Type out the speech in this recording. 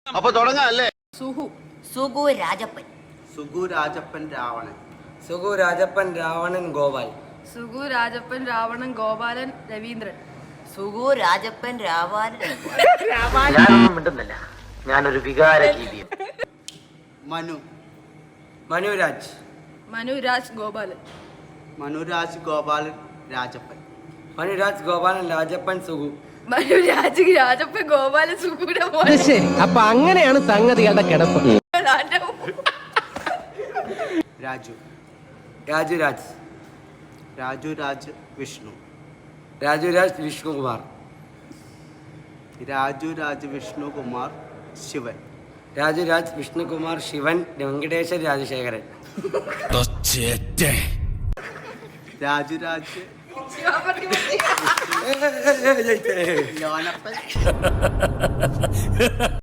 അപ്പൊ തുടങ്ങാം അല്ലേ? സുഗു രാജപ്പൻ. സുഗു രാജപ്പൻ രാവണൻ. സുഗു രാജപ്പൻ രാവണൻ ഗോപാൽ. സുഗു രാജപ്പൻ രാവണൻ ഗോപാലൻ രവീന്ദ്രൻ. സുഗു രാജപ്പൻ രാവാലൻ. ഞാനൊന്നും മിണ്ടുന്നില്ല, ഞാനൊരു വികാര ജീവിയും. മനു. മനുരാജ്. മനുരാജ് ഗോപാലൻ. മനുരാജ് ഗോപാലൻ രാജപ്പൻ. മനുരാജ് ഗോപാലൻ രാജപ്പൻ സുഗു. മനുരാജ് രാജപ്പൻ ഗോപാലൻ സുഗുടെ മോൻ. ശരി, അപ്പൊ അങ്ങനെയാണ് സംഗതികളുടെ കിടപ്പ്. രാജു. രാജുരാജ്. രാജുരാജ് വിഷ്ണു. രാജുരാജ് വിഷ്ണുകുമാർ. രാജുരാജ് വിഷ്ണുകുമാർ ശിവൻ. രാജുരാജ് വിഷ്ണുകുമാർ ശിവൻ വെങ്കടേശൻ രാജശേഖരൻ. രാജുരാജ് ലോനപ്പൻ.